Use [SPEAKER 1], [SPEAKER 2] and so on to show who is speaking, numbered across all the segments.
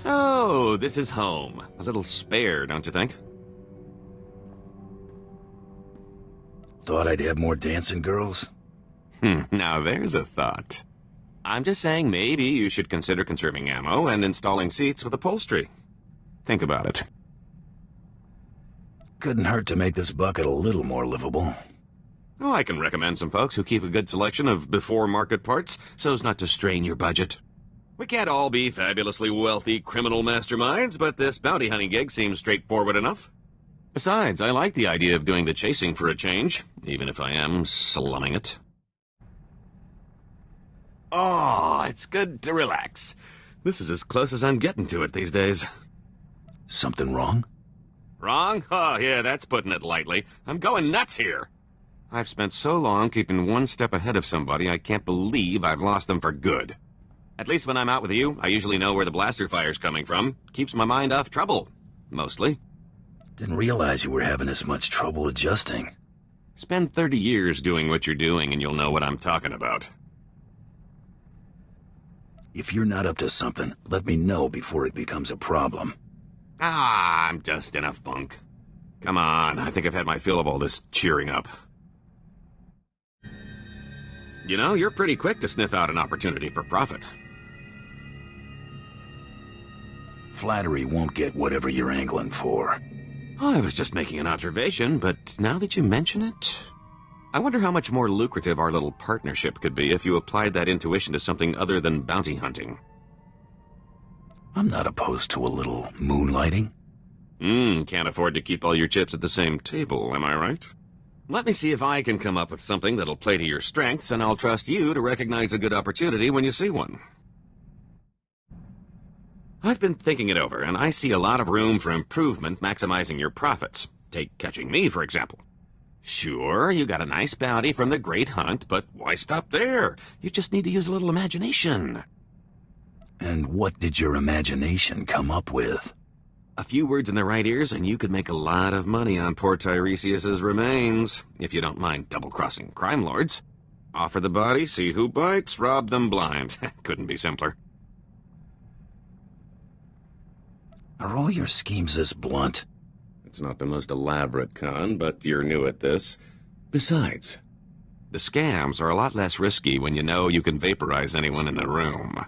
[SPEAKER 1] So, this is home. A little spare, don't you think?
[SPEAKER 2] Thought I'd have more dancing girls?
[SPEAKER 1] Now there's a thought. I'm just saying maybe you should consider conserving ammo and installing seats with upholstery. Think about it.
[SPEAKER 2] Couldn't hurt to make this bucket a little more livable.
[SPEAKER 1] Oh, I can recommend some folks who keep a good selection of before-market parts so as not to strain your budget. We can't all be fabulously wealthy criminal masterminds, but this bounty hunting gig seems straightforward enough. Besides, I like the idea of doing the chasing for a change, even if I am slumming it. Oh, it's good to relax. This is as close as I'm getting to it these days.
[SPEAKER 2] Something wrong?
[SPEAKER 1] Wrong? Oh, yeah, that's putting it lightly. I'm going nuts here. I've spent so long keeping one step ahead of somebody, I can't believe I've lost them for good. At least when I'm out with you, I usually know where the blaster fire's coming from. Keeps my mind off trouble. Mostly.
[SPEAKER 2] Didn't realize you were having this much trouble adjusting.
[SPEAKER 1] Spend 30 years doing what you're doing and you'll know what I'm talking about.
[SPEAKER 2] If you're not up to something, let me know before it becomes a problem.
[SPEAKER 1] I'm just in a funk. Come on, I think I've had my fill of all this cheering up. You know, you're pretty quick to sniff out an opportunity for profit.
[SPEAKER 2] Flattery won't get whatever you're angling for.
[SPEAKER 1] Oh, I was just making an observation, but now that you mention it, I wonder how much more lucrative our little partnership could be if you applied that intuition to something other than bounty hunting.
[SPEAKER 2] I'm not opposed to a little moonlighting.
[SPEAKER 1] Can't afford to keep all your chips at the same table, am I right? Let me see if I can come up with something that'll play to your strengths, and I'll trust you to recognize a good opportunity when you see one. I've been thinking it over, and I see a lot of room for improvement maximizing your profits. Take catching me, for example. Sure, you got a nice bounty from the Great Hunt, but why stop there? You just need to use a little imagination.
[SPEAKER 2] And what did your imagination come up with?
[SPEAKER 1] A few words in the right ears, and you could make a lot of money on poor Tiresias's remains, if you don't mind double-crossing crime lords. Offer the body, see who bites, rob them blind. Couldn't be simpler.
[SPEAKER 2] Are all your schemes this blunt?
[SPEAKER 1] It's not the most elaborate con, but you're new at this. Besides, the scams are a lot less risky when you know you can vaporize anyone in the room.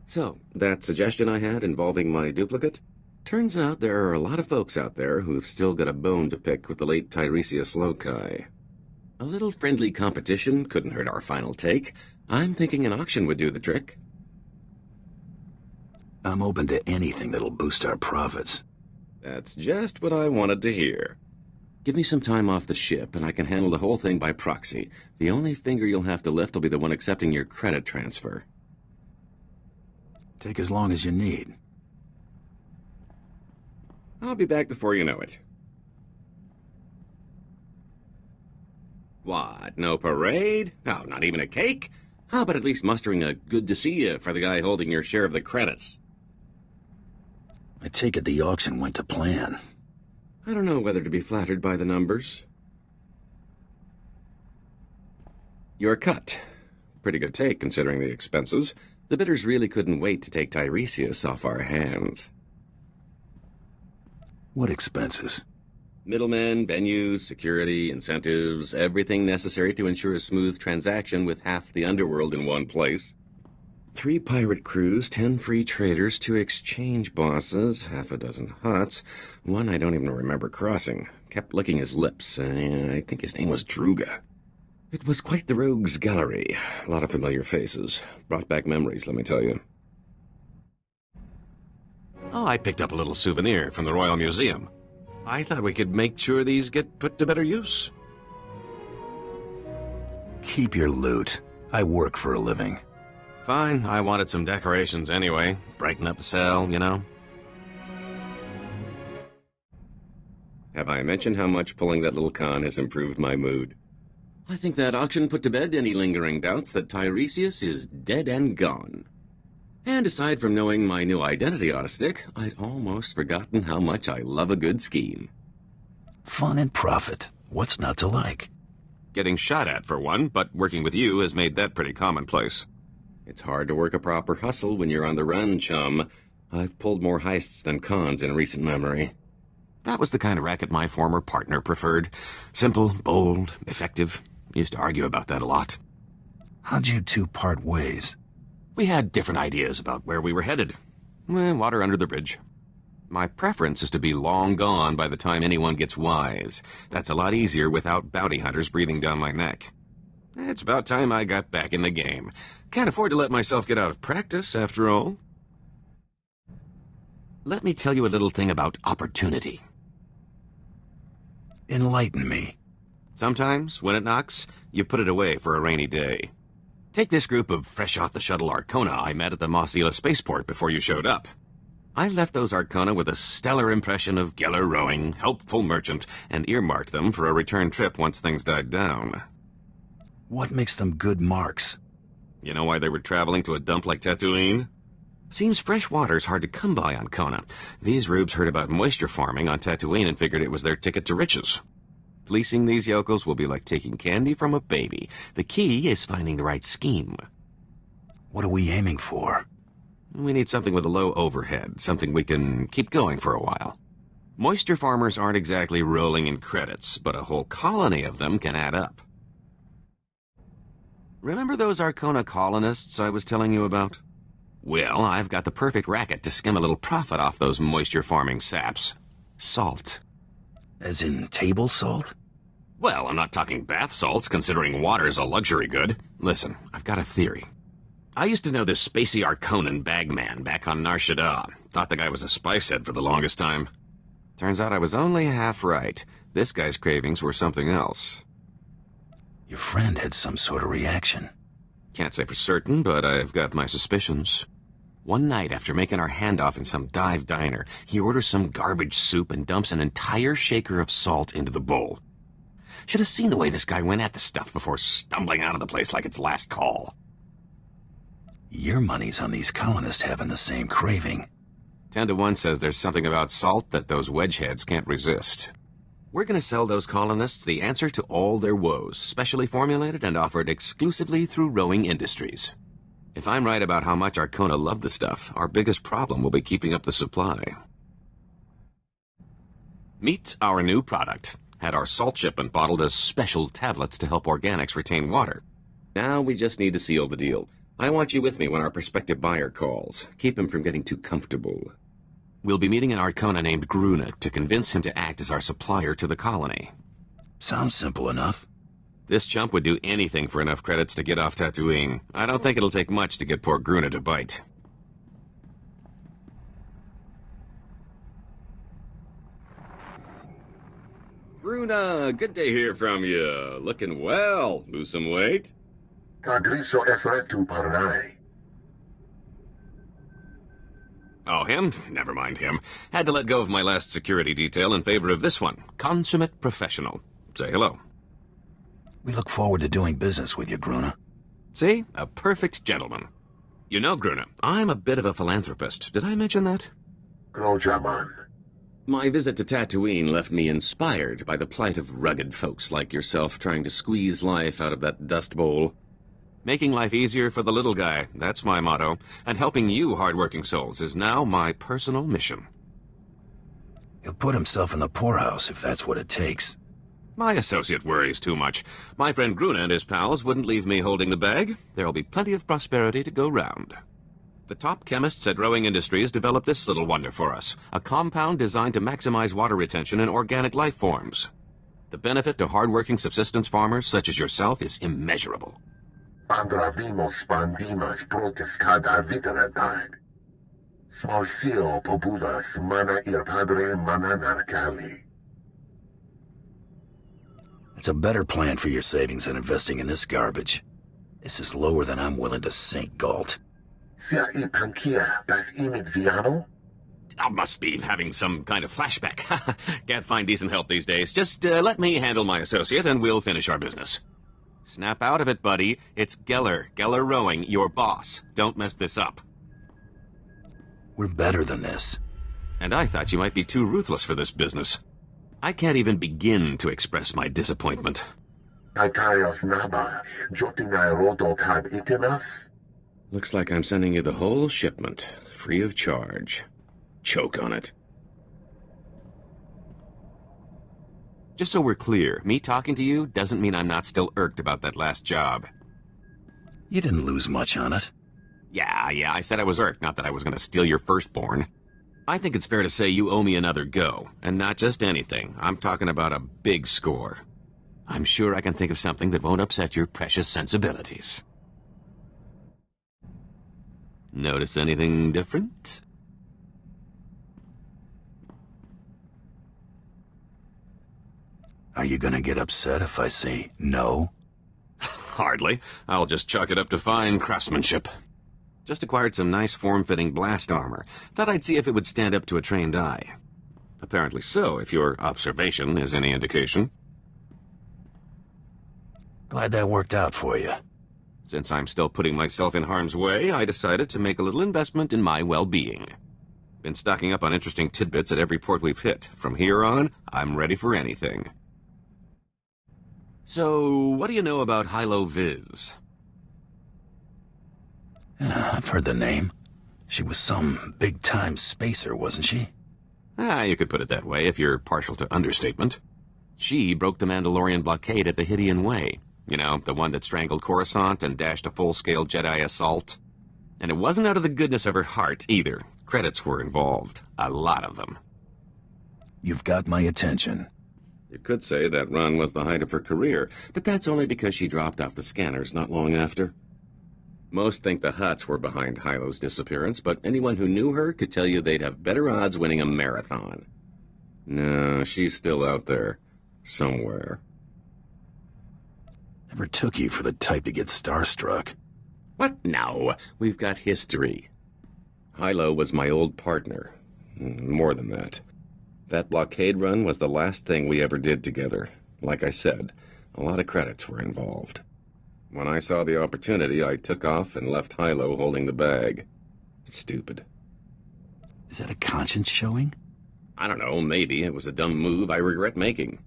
[SPEAKER 1] So, that suggestion I had involving my duplicate? Turns out there are a lot of folks out there who've still got a bone to pick with the late Tiresias Loci. A little friendly competition couldn't hurt our final take. I'm thinking an auction would do the trick.
[SPEAKER 2] I'm open to anything that'll boost our profits.
[SPEAKER 1] That's just what I wanted to hear. Give me some time off the ship, and I can handle the whole thing by proxy. The only finger you'll have to lift will be the one accepting your credit transfer.
[SPEAKER 2] Take as long as you need.
[SPEAKER 1] I'll be back before you know it. What, no parade? No, not even a cake? How about at least mustering a good to see you for the guy holding your share of the credits?
[SPEAKER 2] I take it the auction went to plan.
[SPEAKER 1] I don't know whether to be flattered by the numbers. Your cut. Pretty good take, considering the expenses. The bidders really couldn't wait to take Tiresias off our hands.
[SPEAKER 2] What expenses?
[SPEAKER 1] Middlemen, venues, security, incentives, everything necessary to ensure a smooth transaction with half the underworld in one place. 3 pirate crews, 10 free traders, 2 exchange bosses, half a dozen huts, one I don't even remember crossing. Kept licking his lips. I think his name was Druga. It was quite the rogues' gallery. A lot of familiar faces. Brought back memories, let me tell you. Oh, I picked up a little souvenir from the Royal Museum. I thought we could make sure these get put to better use.
[SPEAKER 2] Keep your loot. I work for a living.
[SPEAKER 1] Fine, I wanted some decorations anyway. Brighten up the cell, you know? Have I mentioned how much pulling that little con has improved my mood? I think that auction put to bed any lingering doubts that Tiresias is dead and gone. And aside from knowing my new identity on a stick, I'd almost forgotten how much I love a good scheme.
[SPEAKER 2] Fun and profit. What's not to like?
[SPEAKER 1] Getting shot at, for one, but working with you has made that pretty commonplace. It's hard to work a proper hustle when you're on the run, chum. I've pulled more heists than cons in recent memory. That was the kind of racket my former partner preferred. Simple, bold, effective. Used to argue about that a lot.
[SPEAKER 2] How'd you two part ways?
[SPEAKER 1] We had different ideas about where we were headed. Water under the bridge. My preference is to be long gone by the time anyone gets wise. That's a lot easier without bounty hunters breathing down my neck. It's about time I got back in the game. Can't afford to let myself get out of practice, after all. Let me tell you a little thing about opportunity.
[SPEAKER 2] Enlighten me.
[SPEAKER 1] Sometimes, when it knocks, you put it away for a rainy day. Take this group of fresh-off-the-shuttle Arcona I met at the Mossila spaceport before you showed up. I left those Arcona with a stellar impression of Geller rowing, helpful merchant, and earmarked them for a return trip once things died down.
[SPEAKER 2] What makes them good marks?
[SPEAKER 1] You know why they were traveling to a dump like Tatooine? Seems fresh water's hard to come by on Kona. These rubes heard about moisture farming on Tatooine and figured it was their ticket to riches. Fleecing these yokels will be like taking candy from a baby. The key is finding the right scheme.
[SPEAKER 2] What are we aiming for?
[SPEAKER 1] We need something with a low overhead, something we can keep going for a while. Moisture farmers aren't exactly rolling in credits, but a whole colony of them can add up. Remember those Arcona colonists I was telling you about? Well, I've got the perfect racket to skim a little profit off those moisture farming saps. Salt.
[SPEAKER 2] As in table salt?
[SPEAKER 1] Well, I'm not talking bath salts, considering water's a luxury good. Listen, I've got a theory. I used to know this spacey Arconan bagman back on Nar Shaddaa. Thought the guy was a spice head for the longest time. Turns out I was only half right. This guy's cravings were something else.
[SPEAKER 2] Your friend had some sort of reaction.
[SPEAKER 1] Can't say for certain, but I've got my suspicions. One night after making our handoff in some dive diner, he orders some garbage soup and dumps an entire shaker of salt into the bowl. Should have seen the way this guy went at the stuff before stumbling out of the place like its last call.
[SPEAKER 2] Your money's on these colonists having the same craving.
[SPEAKER 1] 10 to 1 says there's something about salt that those wedgeheads can't resist. We're going to sell those colonists the answer to all their woes, specially formulated and offered exclusively through Rowing Industries. If I'm right about how much Arcona love the stuff, our biggest problem will be keeping up the supply. Meet our new product. Had our salt shipment bottled as special tablets to help organics retain water. Now we just need to seal the deal. I want you with me when our prospective buyer calls. Keep him from getting too comfortable. We'll be meeting an Arcona named Gruna to convince him to act as our supplier to the colony.
[SPEAKER 2] Sounds simple enough.
[SPEAKER 1] This chump would do anything for enough credits to get off Tatooine. I don't think it'll take much to get poor Gruna to bite. Gruna, good to hear from you. Looking well. Lose some weight?
[SPEAKER 3] Kagriso esretu parnai.
[SPEAKER 1] Oh, him? Never mind him. Had to let go of my last security detail in favor of this one. Consummate professional. Say hello.
[SPEAKER 2] We look forward to doing business with you, Gruna.
[SPEAKER 1] See? A perfect gentleman. You know, Gruna, I'm a bit of a philanthropist. Did I mention that?
[SPEAKER 3] Grojaman.
[SPEAKER 1] My visit to Tatooine left me inspired by the plight of rugged folks like yourself trying to squeeze life out of that dust bowl. Making life easier for the little guy, that's my motto. And helping you hard-working souls is now my personal mission.
[SPEAKER 2] He'll put himself in the poorhouse if that's what it takes.
[SPEAKER 1] My associate worries too much. My friend Gruna and his pals wouldn't leave me holding the bag. There'll be plenty of prosperity to go round. The top chemists at Rowing Industries developed this little wonder for us, a compound designed to maximize water retention in organic life forms. The benefit to hard-working subsistence farmers such as yourself is immeasurable.
[SPEAKER 3] Andravimos pandimas protescada viteratag. Smalsio populas mana ir padre mana narcali.
[SPEAKER 2] It's a better plan for your savings than investing in this garbage. This is lower than I'm willing to sink, Gault.
[SPEAKER 3] Sia I pankia das imid viano?
[SPEAKER 1] I must be having some kind of flashback. Can't find decent help these days. Just let me handle my associate and we'll finish our business. Snap out of it, buddy. It's Geller Rowing, your boss. Don't mess this up.
[SPEAKER 2] We're better than this.
[SPEAKER 1] And I thought you might be too ruthless for this business. I can't even begin to express my disappointment.
[SPEAKER 3] Aikaios naba, jotinai roto kad itinas?
[SPEAKER 1] Looks like I'm sending you the whole shipment, free of charge. Choke on it.
[SPEAKER 4] Just so we're clear, me talking to you doesn't mean I'm not still irked about that last job.
[SPEAKER 2] You didn't lose much on it.
[SPEAKER 4] Yeah, I said I was irked, not that I was gonna steal your firstborn. I think it's fair to say you owe me another go, and not just anything. I'm talking about a big score. I'm sure I can think of something that won't upset your precious sensibilities. Notice anything different?
[SPEAKER 2] Are you gonna get upset if I say no?
[SPEAKER 4] Hardly. I'll just chalk it up to fine craftsmanship. Just acquired some nice form-fitting blast armor. Thought I'd see if it would stand up to a trained eye. Apparently so, if your observation is any indication.
[SPEAKER 2] Glad that worked out for you.
[SPEAKER 4] Since I'm still putting myself in harm's way, I decided to make a little investment in my well-being. Been stocking up on interesting tidbits at every port we've hit. From here on, I'm ready for anything. So, what do you know about Hilo Viz?
[SPEAKER 2] I've heard the name. She was some big-time spacer, wasn't she?
[SPEAKER 4] You could put it that way if you're partial to understatement. She broke the Mandalorian blockade at the Hydian Way. You know, the one that strangled Coruscant and dashed a full-scale Jedi assault. And it wasn't out of the goodness of her heart, either. Credits were involved. A lot of them.
[SPEAKER 2] You've got my attention.
[SPEAKER 1] You could say that run was the height of her career, but that's only because she dropped off the scanners not long after. Most think the Hutts were behind Hilo's disappearance, but anyone who knew her could tell you they'd have better odds winning a marathon. No, she's still out there. Somewhere.
[SPEAKER 2] Never took you for the type to get starstruck.
[SPEAKER 1] What? No. We've got history. Hilo was my old partner. More than that. That blockade run was the last thing we ever did together. Like I said, a lot of credits were involved. When I saw the opportunity, I took off and left Hilo holding the bag. Stupid.
[SPEAKER 2] Is that a conscience showing?
[SPEAKER 1] I don't know, maybe. It was a dumb move I regret making.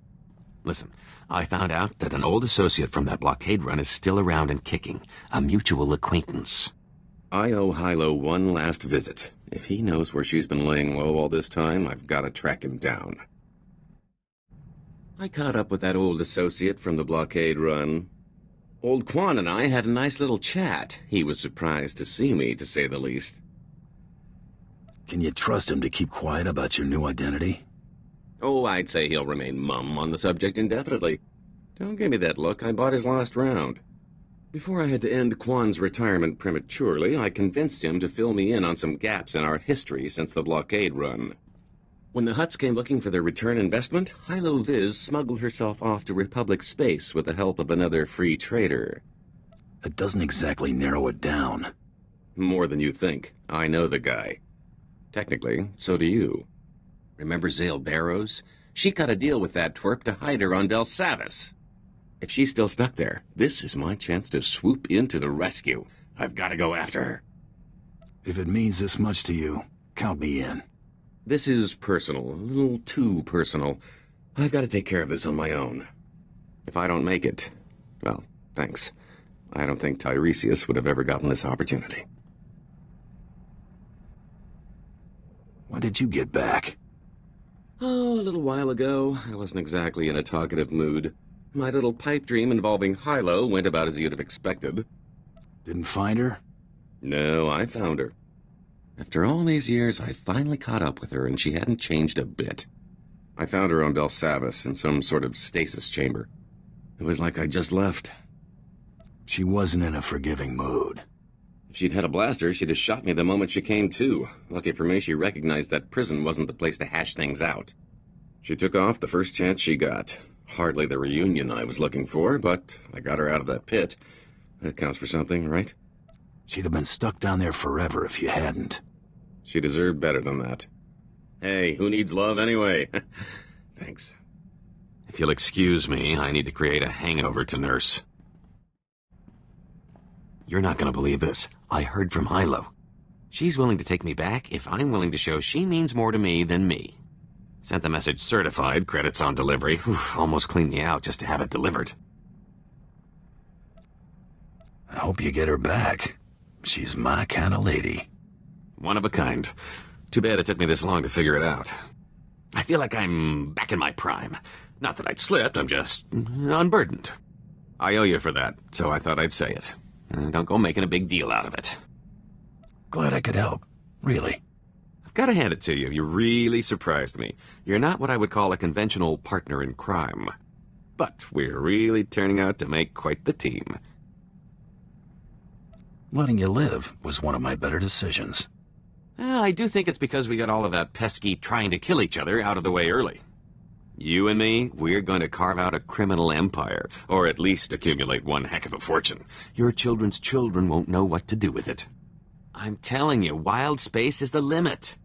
[SPEAKER 4] Listen, I found out that an old associate from that blockade run is still around and kicking. A mutual acquaintance.
[SPEAKER 1] I owe Hilo one last visit. If he knows where she's been laying low all this time, I've got to track him down. I caught up with that old associate from the blockade run. Old Quan and I had a nice little chat. He was surprised to see me, to say the least.
[SPEAKER 2] Can you trust him to keep quiet about your new identity?
[SPEAKER 1] Oh, I'd say he'll remain mum on the subject indefinitely. Don't give me that look. I bought his last round. Before I had to end Quan's retirement prematurely, I convinced him to fill me in on some gaps in our history since the blockade run. When the Hutts came looking for their return investment, Hilo Viz smuggled herself off to Republic space with the help of another free trader.
[SPEAKER 2] That doesn't exactly narrow it down.
[SPEAKER 1] More than you think. I know the guy. Technically, so do you. Remember Zale Barrows? She cut a deal with that twerp to hide her on Belsavis. If she's still stuck there, this is my chance to swoop in to the rescue. I've got to go after her.
[SPEAKER 2] If it means this much to you, count me in.
[SPEAKER 1] This is personal, a little too personal. I've got to take care of this on my own. If I don't make it, well, thanks. I don't think Tiresias would have ever gotten this opportunity.
[SPEAKER 2] When did you get back?
[SPEAKER 1] Oh, a little while ago. I wasn't exactly in a talkative mood. My little pipe dream involving Hilo went about as you'd have expected.
[SPEAKER 2] Didn't find her?
[SPEAKER 1] No, I found her. After all these years, I finally caught up with her, and she hadn't changed a bit. I found her on Belsavis in some sort of stasis chamber. It was like I'd just left.
[SPEAKER 2] She wasn't in a forgiving mood.
[SPEAKER 1] If she'd had a blaster, she'd have shot me the moment she came to. Lucky for me, she recognized that prison wasn't the place to hash things out. She took off the first chance she got. Hardly the reunion I was looking for, but I got her out of that pit. That counts for something, right?
[SPEAKER 2] She'd have been stuck down there forever if you hadn't.
[SPEAKER 1] She deserved better than that. Hey, who needs love anyway? Thanks.
[SPEAKER 4] If you'll excuse me, I need to create a hangover to nurse. You're not going to believe this. I heard from Hilo. She's willing to take me back if I'm willing to show she means more to me than me. Sent the message certified, credits on delivery. Whew, almost cleaned me out just to have it delivered.
[SPEAKER 2] I hope you get her back. She's my kind of lady.
[SPEAKER 4] One of a kind. Too bad it took me this long to figure it out. I feel like I'm back in my prime. Not that I'd slipped, I'm just unburdened. I owe you for that, so I thought I'd say it. Don't go making a big deal out of it.
[SPEAKER 2] Glad I could help. Really.
[SPEAKER 4] I've got to hand it to you. You really surprised me. You're not what I would call a conventional partner in crime. But we're really turning out to make quite the team.
[SPEAKER 2] Letting you live was one of my better decisions.
[SPEAKER 4] I do think it's because we got all of that pesky trying to kill each other out of the way early. You and me, we're going to carve out a criminal empire, or at least accumulate one heck of a fortune. Your children's children won't know what to do with it. I'm telling you, wild space is the limit.